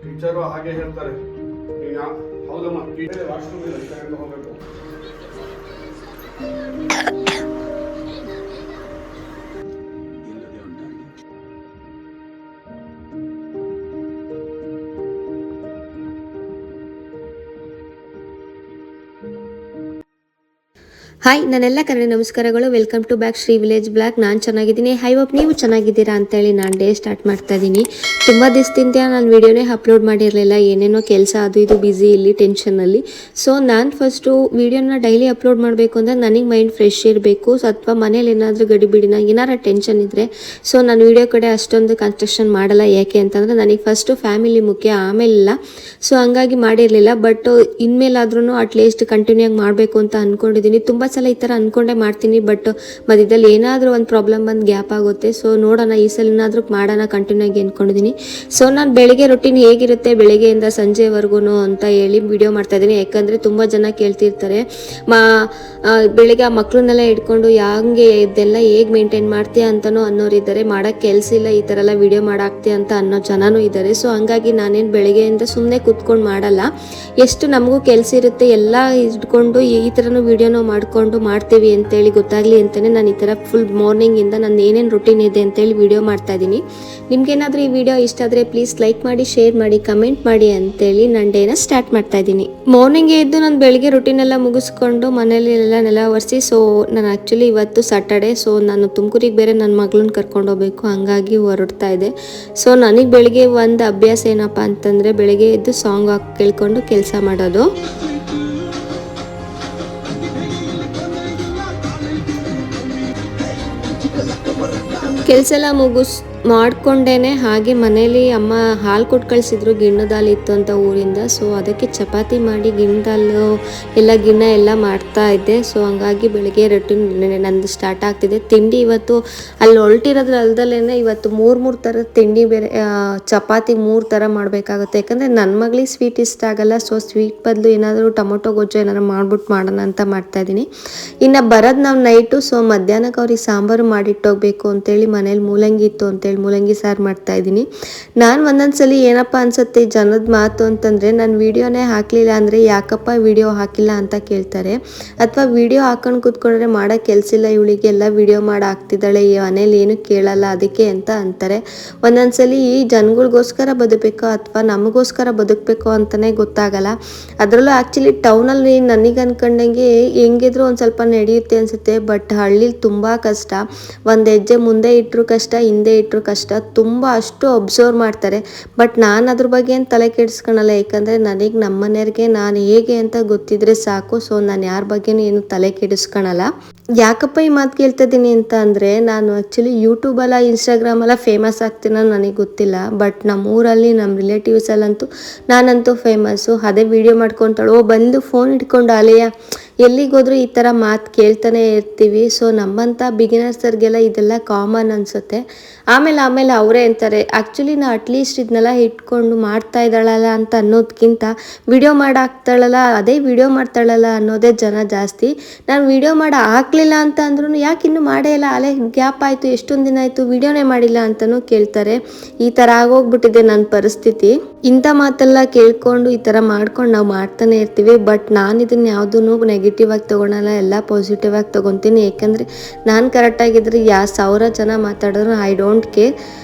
Teacher ಹಾಗೆ ಹೇಳ್ತಾರೆ. ಹೌದಮ್ಮ, ವಾಶ್ರೂಮ್ ಹೋಗಬೇಕು. ಹಾಯ್, ನನ್ನೆಲ್ಲ ಕನ್ನಡ ನಮಸ್ಕಾರಗಳು. Welcome to back Shri village blog. ನಾನು ಚೆನ್ನಾಗಿದ್ದೀನಿ. ಐ ಹೋಪ್ ನೀವು ಚೆನ್ನಾಗಿದ್ದೀರಾ ಅಂತೇಳಿ ನಾನು ಡೇ ಸ್ಟಾರ್ಟ್ ಮಾಡ್ತಾ ಇದ್ದೀನಿ. ತುಂಬ ದಿವಸದಿಂದ ನಾನು ವೀಡಿಯೋನೇ ಅಪ್ಲೋಡ್ ಮಾಡಿರಲಿಲ್ಲ. ಏನೇನೋ ಕೆಲಸ ಅದು ಇದು ಬ್ಯುಸಿ ಇಲ್ಲಿ ಟೆನ್ಷನಲ್ಲಿ. ಸೊ ನಾನು ಫಸ್ಟು ವೀಡಿಯೋನ ಡೈಲಿ ಅಪ್ಲೋಡ್ ಮಾಡಬೇಕು ಅಂದರೆ ನನಗೆ ಮೈಂಡ್ ಫ್ರೆಶ್ ಇರಬೇಕು. ಅಥವಾ ಮನೇಲಿ ಏನಾದರೂ ಗಡಿಬಿಡಿನ ಏನಾರ ಟೆನ್ಷನ್ ಇದ್ದರೆ ಸೊ ನಾನು ವೀಡಿಯೋ ಕಡೆ ಅಷ್ಟೊಂದು ಕಾನ್ಸಂಟ್ರೇಷನ್ ಮಾಡಲ್ಲ. ಯಾಕೆ ಅಂತಂದರೆ ನನಗೆ ಫಸ್ಟು ಫ್ಯಾಮಿಲಿ ಮುಖ್ಯ, ಆಮೇಲಿಲ್ಲ. ಸೊ ಹಂಗಾಗಿ ಮಾಡಿರಲಿಲ್ಲ. ಬಟ್ ಇನ್ಮೇಲಾದ್ರೂ ಅಟ್ಲೀಸ್ಟ್ ಕಂಟಿನ್ಯೂ ಆಗಿ ಮಾಡಬೇಕು ಅಂತ ಅಂದ್ಕೊಂಡಿದ್ದೀನಿ. ತುಂಬ ಸಲ ಈ ಥರ ಅಂದ್ಕೊಂಡೇ ಮಾಡ್ತೀನಿ. ಬಟ್ ಮಧ್ಯದಲ್ಲಿ ಏನಾದರೂ ಒಂದು ಪ್ರಾಬ್ಲಮ್ ಬಂದು ಗ್ಯಾಪ್ ಆಗುತ್ತೆ. ಸೊ ನೋಡೋಣ, ಈ ಸಲ ಏನಾದರೂ ಮಾಡೋಣ ಕಂಟಿನ್ಯೂ ಆಗಿ ಅಂದ್ಕೊಂಡಿದ್ದೀನಿ. ಸೊ ನಾನು ಬೆಳಿಗ್ಗೆ ರೊಟೀನ್ ಹೇಗಿರುತ್ತೆ ಬೆಳಗ್ಗೆಯಿಂದ ಸಂಜೆವರೆಗೂ ಅಂತ ಹೇಳಿ ವಿಡಿಯೋ ಮಾಡ್ತಾ ಇದ್ದೀನಿ. ಯಾಕಂದರೆ ತುಂಬ ಜನ ಕೇಳ್ತಿರ್ತಾರೆ, ಬೆಳಿಗ್ಗೆ ಆ ಮಕ್ಕಳನ್ನೆಲ್ಲ ಇಟ್ಕೊಂಡು ಹಂಗೆ ಇದೆಲ್ಲ ಹೇಗೆ ಮೇಂಟೈನ್ ಮಾಡ್ತೀಯ ಅಂತಲೂ ಅನ್ನೋರಿದ್ದಾರೆ. ಮಾಡೋಕ್ಕೆ ಕೆಲಸ ಇಲ್ಲ, ಈ ಥರ ಎಲ್ಲ ವಿಡಿಯೋ ಮಾಡಾಕ್ತೀಯ ಅಂತ ಅನ್ನೋ ಜನನೂ ಇದ್ದಾರೆ. ಸೊ ಹಂಗಾಗಿ ನಾನೇನು ಬೆಳಗ್ಗೆಯಿಂದ ಸುಮ್ಮನೆ ಕೂತ್ಕೊಂಡು ಮಾಡಲ್ಲ. ಎಷ್ಟು ನಮಗೂ ಕೆಲಸ ಇರುತ್ತೆ ಎಲ್ಲ ಇಟ್ಕೊಂಡು ಈ ಥರನೂ ವಿಡಿಯೋನೂ ಮಾಡ್ಕೊಂಡು ಮಾಡ್ತೀವಿ ಅಂತೇಳಿ ಗೊತ್ತಾಗಲಿ ಅಂತಲೇ ನಾನು ಈ ಥರ ಫುಲ್ ಮಾರ್ನಿಂಗಿಂದ ನಾನು ಏನೇನು ರೊಟೀನ್ ಇದೆ ಅಂತೇಳಿ ವಿಡಿಯೋ ಮಾಡ್ತಾ ಇದ್ದೀನಿ. ನಿಮ್ಗೇನಾದರೂ ಈ ವಿಡಿಯೋ ಇಷ್ಟ ಆದರೆ ಪ್ಲೀಸ್ ಲೈಕ್ ಮಾಡಿ, ಶೇರ್ ಮಾಡಿ, ಕಮೆಂಟ್ ಮಾಡಿ ಅಂತೇಳಿ ನಾನು ಡೇನ ಸ್ಟಾರ್ಟ್ ಮಾಡ್ತಾ ಇದ್ದೀನಿ. ಮಾರ್ನಿಂಗ್ ಎದ್ದು ನಾನು ಬೆಳಗ್ಗೆ ರೊಟೀನ್ ಎಲ್ಲ ಮುಗಿಸ್ಕೊಂಡು ಮನೇಲಿ ಎಲ್ಲ ನೆಲ ಒರೆಸಿ, ಸೊ ನಾನು ಆ್ಯಕ್ಚುಲಿ ಇವತ್ತು ಸ್ಯಾಟರ್ಡೆ, ಸೊ ನಾನು ತುಮಕೂರಿಗೆ ಬೇರೆ ನನ್ನ ಮಗಳನ್ನ ಕರ್ಕೊಂಡು ಹೋಗ್ಬೇಕು, ಹಂಗಾಗಿ ಹೊರಡ್ತಾ ಇದೆ. ಸೊ ನನಗೆ ಬೆಳಗ್ಗೆ ಒಂದು ಅಭ್ಯಾಸ ಏನಪ್ಪ ಅಂತಂದರೆ ಬೆಳಗ್ಗೆ ಎದ್ದು ಸಾಂಗ್ ಕೇಳ್ಕೊಂಡು ಕೆಲಸ ಮಾಡೋದು. ಕೆಲಸ ಎಲ್ಲ ಮಾಡ್ಕೊಂಡೇನೆ ಹಾಗೆ ಮನೇಲಿ ಅಮ್ಮ ಹಾಲು ಕೊಟ್ಟು ಕಳಿಸಿದ್ರು. ಗಿಣ್ಣದ ಹಾಲು ಇತ್ತು ಅಂತ ಊರಿಂದ. ಸೊ ಅದಕ್ಕೆ ಚಪಾತಿ ಮಾಡಿ ಗಿಣ್ಣದ ಹಾಲು ಎಲ್ಲ ಗಿಣ್ಣ ಎಲ್ಲ ಮಾಡ್ತಾ ಇದ್ದೆ. ಸೊ ಹಂಗಾಗಿ ಬೆಳಗ್ಗೆ ರೊಟೀನ್ ನಂದು ಸ್ಟಾರ್ಟ್ ಆಗ್ತಿದೆ. ತಿಂಡಿ ಇವತ್ತು ಅಲ್ಲಿ ಹೊರಟಿರೋದ್ರ ಅಲ್ದಲ್ಲೇ ಇವತ್ತು ಮೂರು ಥರದ ತಿಂಡಿ, ಬೇರೆ ಚಪಾತಿ 3 ಥರ ಮಾಡಬೇಕಾಗುತ್ತೆ. ಯಾಕಂದರೆ ನನ್ನ ಮಗಳಿಗೆ ಸ್ವೀಟ್ ಇಷ್ಟ ಆಗಲ್ಲ. ಸೊ ಸ್ವೀಟ್ ಬದಲು ಏನಾದರೂ ಟೊಮೊಟೊ ಗೊಜ್ಜು ಏನಾದ್ರು ಮಾಡ್ಬಿಟ್ಟು ಮಾಡೋಣ ಅಂತ ಮಾಡ್ತಾಯಿದ್ದೀನಿ. ಇನ್ನು ಬರೋದು ನಾವು ನೈಟು. ಸೊ ಮಧ್ಯಾಹ್ನಕ್ಕೆ ಅವ್ರಿಗೆ ಸಾಂಬಾರು ಮಾಡಿಟ್ಟೋಗ್ಬೇಕು ಅಂತೇಳಿ ಮನೇಲಿ ಮೂಲಂಗಿ ಇತ್ತು ಅಂತೇಳಿ ಮೂಲಂಗಿ ಸಾರು ಮಾಡ್ತಾ ಇದ್ದೀನಿ. ನಾನು ಒಂದೊಂದ್ಸಲಿ ಏನಪ್ಪ ಅನ್ಸುತ್ತೆ ಜನದ ಮಾತು ಅಂತಂದರೆ, ನಾನು ವಿಡಿಯೋನೇ ಹಾಕಲಿಲ್ಲ ಅಂದರೆ ಯಾಕಪ್ಪ ವಿಡಿಯೋ ಹಾಕಿಲ್ಲ ಅಂತ ಕೇಳ್ತಾರೆ. ಅಥವಾ ವಿಡಿಯೋ ಹಾಕೊಂಡು ಕೂತ್ಕೊಂಡ್ರೆ ಮಾಡೋ ಕೆಲಸ ಇಲ್ಲ ಇವಳಿಗೆ, ಎಲ್ಲ ವಿಡಿಯೋ ಮಾಡಿ ಹಾಕ್ತಿದ್ದಾಳೆ, ಈ ಮನೇಲಿ ಏನು ಕೇಳಲ್ಲ ಅದಕ್ಕೆ ಅಂತ ಅಂತಾರೆ. ಒಂದೊಂದ್ಸಲಿ ಈ ಜನಗಳಿಗೋಸ್ಕರ ಬದುಕಬೇಕೋ ಅಥವಾ ನಮಗೋಸ್ಕರ ಬದುಕಬೇಕೋ ಅಂತಲೇ ಗೊತ್ತಾಗಲ್ಲ. ಅದರಲ್ಲೂ ಆ್ಯಕ್ಚುಲಿ ಟೌನಲ್ಲಿ ನನಗೆ ಅನ್ಕೊಂಡಂಗೆ ಹೆಂಗಿದ್ರು ಒಂದು ಸ್ವಲ್ಪ ನಡೆಯುತ್ತೆ ಅನಿಸುತ್ತೆ. ಬಟ್ ಹಳ್ಳಿಲಿ ತುಂಬ ಕಷ್ಟ. ಒಂದು ಹೆಜ್ಜೆ ಮುಂದೆ ಇಟ್ಟರು ಕಷ್ಟ, ಹಿಂದೆ ಇಟ್ಟರು ಕಷ್ಟ. ತುಂಬ ಅಷ್ಟು ಅಬ್ಸರ್ವ್ ಮಾಡ್ತಾರೆ. ಬಟ್ ನಾನು ಅದ್ರ ಬಗ್ಗೆ ಏನು ತಲೆ ಕೆಡಿಸ್ಕೊಳಲ್ಲ. ಯಾಕಂದರೆ ನನಗೆ ನಮ್ಮ ಮನೆಯವ್ರಿಗೆ ನಾನು ಹೇಗೆ ಅಂತ ಗೊತ್ತಿದ್ರೆ ಸಾಕು. ಸೊ ನಾನು ಯಾರ ಬಗ್ಗೆನೂ ಏನು ತಲೆ ಕೆಡಿಸ್ಕೊಳಲ್ಲ. ಯಾಕಪ್ಪ ಈ ಮಾತು ಕೇಳ್ತಿದ್ದೀನಿ ಅಂತ ಅಂದರೆ, ನಾನು ಆ್ಯಕ್ಚುಲಿ ಯೂಟ್ಯೂಬಲ್ಲ ಇನ್ಸ್ಟಾಗ್ರಾಮಲ್ಲ ಫೇಮಸ್ ಆಗ್ತೀನೋ ನನಗೆ ಗೊತ್ತಿಲ್ಲ. ಬಟ್ ನಮ್ಮೂರಲ್ಲಿ ನಮ್ಮ ರಿಲೇಟಿವ್ಸಲ್ಲಂತೂ ನಾನಂತೂ ಫೇಮಸ್ಸು. ಅದೇ ವೀಡಿಯೋ ಮಾಡ್ಕೊತಾಳು, ಬಂದು ಫೋನ್ ಇಟ್ಕೊಂಡು ಅಲೆಯ ಎಲ್ಲಿಗೋದ್ರೂ ಈ ಥರ ಮಾತು ಕೇಳ್ತಾನೆ ಇರ್ತೀವಿ. ಸೊ ನಮ್ಮಂಥ ಬಿಗಿನರ್ಸರ್ಗೆಲ್ಲ ಇದೆಲ್ಲ ಕಾಮನ್ ಅನಿಸುತ್ತೆ. ಆಮೇಲೆ ಅವರೇ ಅಂತಾರೆ, ಆ್ಯಕ್ಚುಲಿ ನಾ ಅಟ್ಲೀಸ್ಟ್ ಇದನ್ನೆಲ್ಲ ಇಟ್ಕೊಂಡು ಮಾಡ್ತಾ ಇದ್ದಾಳಲ್ಲ ಅಂತ ಅನ್ನೋದಕ್ಕಿಂತ ವಿಡಿಯೋ ಮಾಡಿ ಹಾಕ್ತಾಳಲ್ಲ, ಅದೇ ವಿಡಿಯೋ ಮಾಡ್ತಾಳಲ್ಲ ಅನ್ನೋದೇ ಜನ ಜಾಸ್ತಿ. ನಾನು ವಿಡಿಯೋ ಮಾಡಿ ಹಾಕಲಿಲ್ಲ ಅಂತ ಅಂದ್ರೂ ಯಾಕೆ ಇನ್ನೂ ಮಾಡೇ ಇಲ್ಲ, ಅಲ್ಲೇ ಗ್ಯಾಪ್ ಆಯಿತು, ಎಷ್ಟೊಂದು ದಿನ ಆಯಿತು ವಿಡಿಯೋನೇ ಮಾಡಿಲ್ಲ ಅಂತಲೂ ಕೇಳ್ತಾರೆ. ಈ ಥರ ಆಗೋಗ್ಬಿಟ್ಟಿದೆ ನನ್ನ ಪರಿಸ್ಥಿತಿ. ಇಂಥ ಮಾತೆಲ್ಲ ಕೇಳ್ಕೊಂಡು ಈ ಥರ ಮಾಡ್ಕೊಂಡು ನಾವು ಮಾಡ್ತಾನೆ ಇರ್ತೀವಿ. ಬಟ್ ನಾನು ಇದನ್ನು ಯಾವುದೂ ನೆಗೆಟಿವ್ ಆಗಿ ತೊಗೊಳಲ್ಲ, ಎಲ್ಲ ಪಾಸಿಟಿವ್ ಆಗಿ ತೊಗೊತೀನಿ. ಏಕೆಂದರೆ ನಾನು ಕರೆಕ್ಟಾಗಿದ್ದರೆ 1000 ಜನ ಮಾತಾಡಿದ್ರು ಐ ಡೋಂಟ್ ಕೇರ್.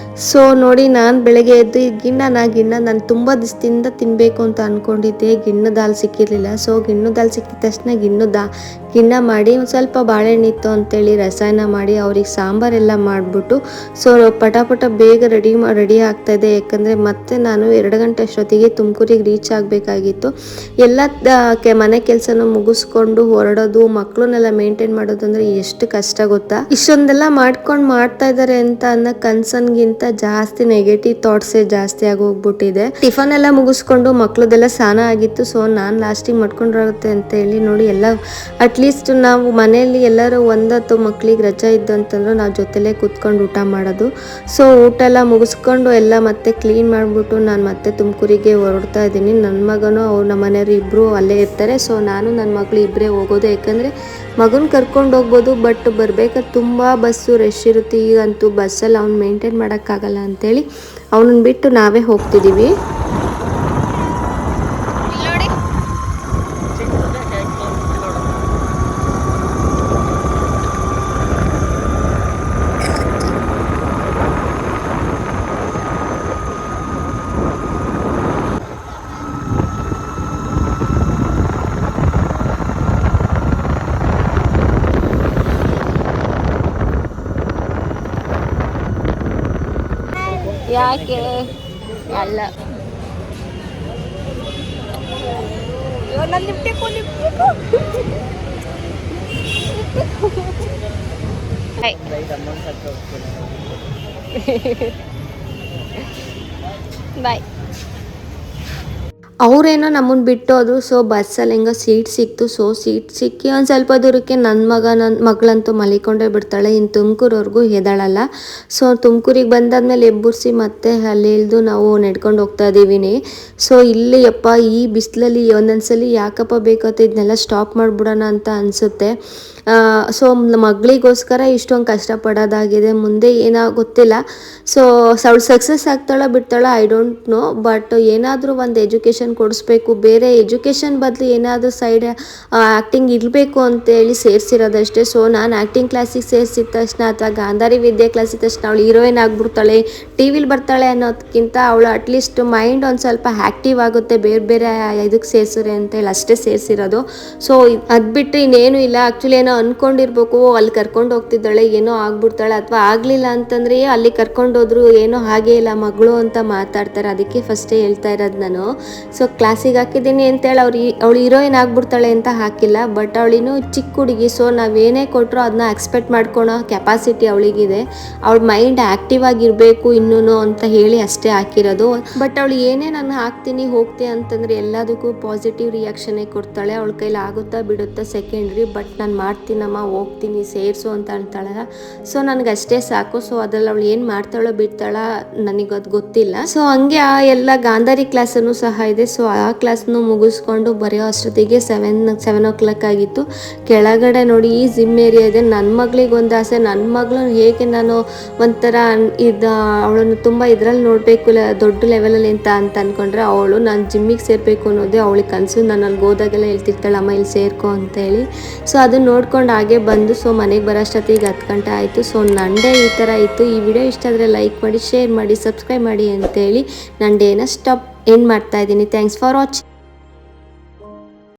ಸೊ ನೋಡಿ, ನಾನು ಬೆಳಗ್ಗೆ ಎದ್ದು ಈ ಗಿಣ್ಣ ನಾನು ತುಂಬ ದಿವಸದಿಂದ ತಿನ್ನಬೇಕು ಅಂತ ಅಂದ್ಕೊಂಡಿದ್ದೆ. ಗಿಣ್ಣದ ಹಾಲು ಸಿಕ್ಕಿರಲಿಲ್ಲ. ಸೊ ಗಿಣ್ಣದ ಹಾಲು ಸಿಕ್ಕಿದ ತಕ್ಷಣ ಗಿಣ್ಣ ಮಾಡಿ ಒಂದು ಸ್ವಲ್ಪ ಬಾಳೆಹಣ್ಣಿತ್ತು ಅಂತೇಳಿ ರಸಾಯನ ಮಾಡಿ ಅವ್ರಿಗೆ ಸಾಂಬಾರೆಲ್ಲ ಮಾಡಿಬಿಟ್ಟು ಸೊ ಪಟ ಬೇಗ ರೆಡಿ ಆಗ್ತಾಯಿದೆ. ಯಾಕಂದರೆ ಮತ್ತೆ ನಾನು 2 ಗಂಟೆ ಅಷ್ಟೊತ್ತಿಗೆ ತುಮಕೂರಿಗೆ ರೀಚ್ ಆಗಬೇಕಾಗಿತ್ತು. ಎಲ್ಲ ಮನೆ ಕೆಲಸನೂ ಮುಗಿಸ್ಕೊಂಡು ಹೊರಡೋದು, ಮಕ್ಕಳನ್ನೆಲ್ಲ ಮೇಂಟೈನ್ ಮಾಡೋದು ಅಂದರೆ ಎಷ್ಟು ಕಷ್ಟ ಗೊತ್ತಾ. ಇಷ್ಟೊಂದೆಲ್ಲ ಮಾಡ್ತಾ ಇದ್ದಾರೆ ಅಂತ ಅನ್ನೋ ಕನ್ಸನ್ಗಿಂತ ಜಾಸ್ತಿ ನೆಗೆಟಿವ್ ಥಾಟ್ಸೇ ಜಾಸ್ತಿ ಆಗೋಗ್ಬಿಟ್ಟಿದೆ. ಟಿಫನ್ ಎಲ್ಲ ಮುಗಿಸ್ಕೊಂಡು ಮಕ್ಳದೆಲ್ಲ ಸ್ನಾನ ಆಗಿತ್ತು. ಸೊ ನಾನು ಲಾಸ್ಟಿಗೆ ಮಾಡ್ಕೊಂಡಿರುತ್ತೆ ಅಂತ ಹೇಳಿ ನೋಡಿ, ಎಲ್ಲ ಅಟ್ಲೀಸ್ಟ್ ನಾವು ಮನೆಯಲ್ಲಿ ಎಲ್ಲರೂ ಒಂದತ್ತು ಮಕ್ಳಿಗೆ ರಜಾ ಇದ್ದು ಅಂತಂದ್ರೆ ನಾವು ಜೊತೆಲೇ ಕೂತ್ಕೊಂಡು ಊಟ ಮಾಡೋದು. ಸೊ ಊಟ ಎಲ್ಲ ಮುಗಿಸ್ಕೊಂಡು ಎಲ್ಲ ಮತ್ತೆ ಕ್ಲೀನ್ ಮಾಡಿಬಿಟ್ಟು ನಾನು ಮತ್ತೆ ತುಮಕೂರಿಗೆ ಹೊರಡ್ತಾ ಇದ್ದೀನಿ. ನನ್ನ ಮಗನೂ ನಮ್ಮ ಮನೆಯವರು ಇಬ್ಬರು ಅಲ್ಲೇ ಇರ್ತಾರೆ. ಸೊ ನಾನು ನನ್ನ ಮಗಳು ಇಬ್ಬರೇ ಹೋಗೋದು. ಯಾಕಂದರೆ ಮಗನ ಕರ್ಕೊಂಡು ಹೋಗ್ಬೋದು, ಬಟ್ ಬರಬೇಕಾದ್ರೆ ತುಂಬ ಬಸ್ಸು ರಶ್ ಇರುತ್ತೆ. ಈಗಂತೂ ಬಸ್ಸಲ್ಲಿ ಅವ್ನು ಮೇಂಟೈನ್ ಮಾಡೋಕ್ಕಾಗಲ್ಲ ಅಂಥೇಳಿ ಅವನನ್ನ ಬಿಟ್ಟು ನಾವೇ ಹೋಗ್ತಿದ್ದೀವಿ. ಯಾಕೆ ಅಲ್ಲ ಬಾಯ್. ಅವರೇನೋ ನಮ್ಮನ್ನು ಬಿಟ್ಟೋದ್ರು. ಸೊ ಬಸ್ಸಲ್ಲಿ ಹೆಂಗೋ ಸೀಟ್ ಸಿಕ್ತು. ಸೊ ಸೀಟ್ ಸಿಕ್ಕಿ ಒಂದು ಸ್ವಲ್ಪ ದೂರಕ್ಕೆ ನನ್ನ ಮಗಳಂತೂ ಮಲಿಕೊಂಡೇ ಬಿಡ್ತಾಳೆ. ಇನ್ನು ತುಮಕೂರವರೆಗೂ ಎದ್ದಾಳಲ್ಲ. ಸೊ ತುಮಕೂರಿಗೆ ಬಂದಾದ್ಮೇಲೆ ಎಬ್ಬರಿಸಿ ಮತ್ತೆ ಅಲ್ಲಿ ಇಳಿದು ನಾವು ನಡ್ಕೊಂಡು ಹೋಗ್ತಾ ಇದ್ದೀವಿ. ಸೊ ಇಲ್ಲಿ ಯಪ್ಪ ಈ ಬಿಸಿಲಲ್ಲಿ ಒಂದೊಂದ್ಸಲಿ ಯಾಕಪ್ಪ ಬೇಕಂತ ಇದನ್ನೆಲ್ಲ ಸ್ಟಾಪ್ ಮಾಡಿಬಿಡೋಣ ಅಂತ ಅನಿಸುತ್ತೆ. ಸೊ ಮಗಳಿಗೋಸ್ಕರ ಇಷ್ಟೊಂದು ಕಷ್ಟಪಡೋದಾಗಿದೆ. ಮುಂದೆ ಗೊತ್ತಿಲ್ಲ. ಸೊ ಅವಳು ಸಕ್ಸಸ್ ಆಗ್ತಾಳ ಬಿಡ್ತಾಳ ಐ ಡೋಂಟ್ ನೋ. ಬಟ್ ಏನಾದರೂ ಒಂದು ಎಜುಕೇಷನ್ ಕೊಡಿಸ್ಬೇಕು. ಬೇರೆ ಎಜುಕೇಷನ್ ಬದಲು ಏನಾದರೂ ಸೈಡ್ ಆ್ಯಕ್ಟಿಂಗ್ ಇರಬೇಕು ಅಂತೇಳಿ ಸೇರಿಸಿರೋದಷ್ಟೇ. ಸೊ ನಾನು ಆ್ಯಕ್ಟಿಂಗ್ ಕ್ಲಾಸಿಗೆ ಸೇರಿಸಿದ ತಕ್ಷಣ ಅಥವಾ ಗಾಂಧಾರಿ ವಿದ್ಯೆ ಕ್ಲಾಸಿದ ತಕ್ಷಣ ಅವಳು ಹೀರೋಯಿನ್ ಆಗಿಬಿಡ್ತಾಳೆ, ಟಿ ವಿಲಿ ಬರ್ತಾಳೆ ಅನ್ನೋದಕ್ಕಿಂತ ಅವಳು ಅಟ್ಲೀಸ್ಟ್ ಮೈಂಡ್ ಒಂದು ಸ್ವಲ್ಪ ಆ್ಯಕ್ಟಿವ್ ಆಗುತ್ತೆ ಬೇರೆ ಬೇರೆ ಇದಕ್ಕೆ ಸೇರಿಸ್ರೆ ಅಂತೇಳಿ ಅಷ್ಟೇ ಸೇರಿಸಿರೋದು. ಸೊ ಅದು ಬಿಟ್ಟು ಇನ್ನೇನು ಇಲ್ಲ. ಆ್ಯಕ್ಚುಲಿ ಏನೋ ಅಂದ್ಕೊಂಡಿರ್ಬೇಕು, ಅಲ್ಲಿ ಕರ್ಕೊಂಡು ಹೋಗ್ತಿದ್ದಾಳೆ ಏನೋ ಆಗ್ಬಿಡ್ತಾಳೆ, ಅಥವಾ ಆಗಲಿಲ್ಲ ಅಂತಂದರೆ ಅಲ್ಲಿ ಕರ್ಕೊಂಡೋದ್ರು ಏನೋ ಹಾಗೇ ಇಲ್ಲ ಮಗಳು ಅಂತ ಮಾತಾಡ್ತಾರೆ. ಅದಕ್ಕೆ ಫಸ್ಟೇ ಹೇಳ್ತಾ ಇರೋದು ನಾನು. ಸೊ ಕ್ಲಾಸಿಗೆ ಹಾಕಿದ್ದೀನಿ ಅಂತೇಳಿ ಅವಳು ಹೀರೋಯಿನ್ ಆಗ್ಬಿಡ್ತಾಳೆ ಅಂತ ಹಾಕಿಲ್ಲ. ಬಟ್ ಅವಳಿನ್ನು ಚಿಕ್ಕ ಹುಡುಗಿ. ಸೊ ನಾವೇನೇ ಕೊಟ್ಟರು ಅದನ್ನ ಎಕ್ಸ್ಪೆಕ್ಟ್ ಮಾಡ್ಕೊಳೋ ಕೆಪಾಸಿಟಿ ಅವಳಿಗಿದೆ. ಅವಳ ಮೈಂಡ್ ಆ್ಯಕ್ಟಿವ್ ಆಗಿರಬೇಕು ಇನ್ನೂ ಅಂತ ಹೇಳಿ ಅಷ್ಟೇ ಹಾಕಿರೋದು. ಬಟ್ ಅವಳು ಏನೇ ನಾನು ಹಾಕ್ತೀನಿ ಹೋಗ್ತೀನಿ ಅಂತಂದರೆ ಎಲ್ಲದಕ್ಕೂ ಪಾಸಿಟಿವ್ ರಿಯಾಕ್ಷನ್ನೇ ಕೊಡ್ತಾಳೆ. ಅವಳ ಕೈಲಿ ಆಗುತ್ತಾ ಬಿಡುತ್ತಾ ಸೆಕೆಂಡ್ರಿ. ಬಟ್ ನಾನು ಮಾಡ್ತೀನಮ್ಮ ಹೋಗ್ತೀನಿ ಸೇರಿಸು ಅಂತ ಅಂತಾಳೆ. ಸೊ ನನಗೆ ಅಷ್ಟೇ ಸಾಕು. ಸೊ ಅದ್ರಲ್ಲಿ ಅವಳು ಏನು ಮಾಡ್ತಾಳೋ ಬಿಡ್ತಾಳ ನನಗೆ ಅದು ಗೊತ್ತಿಲ್ಲ. ಸೊ ಹಂಗೆ ಆ ಎಲ್ಲ ಗಾಂಧಾರಿ ಕ್ಲಾಸನ್ನು ಸಹ ಇದೆ. ಸೊ ಆ ಕ್ಲಾಸ್ನು ಮುಗಿಸ್ಕೊಂಡು ಬರೆಯೋ ಅಷ್ಟೊತ್ತಿಗೆ 7 o'clock ಆಗಿತ್ತು. ಕೆಳಗಡೆ ನೋಡಿ ಈ ಜಿಮ್ ಏರಿಯಾ ಇದೆ. ನನ್ನ ಮಗಳಿಗೆ ಒಂದು ಆಸೆ, ನನ್ನ ಮಗಳನ್ನ ಹೇಗೆ ನಾನು ಒಂಥರ ಅವಳನ್ನು ತುಂಬ ಇದರಲ್ಲಿ ನೋಡಬೇಕು ದೊಡ್ಡ ಲೆವೆಲಲ್ಲಿ ಅಂತ ಅಂದ್ಕೊಂಡ್ರೆ ಅವಳು ನಾನು ಜಿಮ್ಮಿಗೆ ಸೇರಬೇಕು ಅನ್ನೋದೇ ಅವಳಿಗೆ ಕನಸು. ನಾನು ಅಲ್ಲಿ ಹೋದಾಗೆಲ್ಲ ಹೇಳ್ತಿರ್ತಾಳೆ ಅಮ್ಮ ಇಲ್ಲಿ ಸೇರ್ಕೊ ಅಂತೇಳಿ. ಸೊ ಅದನ್ನ ನೋಡ್ಕೊಂಡು ಹಾಗೆ ಬಂದು ಸೊ ಮನೆಗೆ ಬರೋ ಅಷ್ಟೊತ್ತಿಗೆ 10 ಗಂಟೆ ಆಯಿತು. ಸೊ ನನ್ನ ಡೇ ಈ ಥರ ಇತ್ತು. ಈ ವಿಡಿಯೋ ಇಷ್ಟ ಆದರೆ ಲೈಕ್ ಮಾಡಿ, ಶೇರ್ ಮಾಡಿ, ಸಬ್ಸ್ಕ್ರೈಬ್ ಮಾಡಿ ಅಂತೇಳಿ ನನ್ನ ಡೇನ ಎಂಡ್ ಮಾಡ್ತಾ ಇದ್ದೀನಿ. Thanks for watching.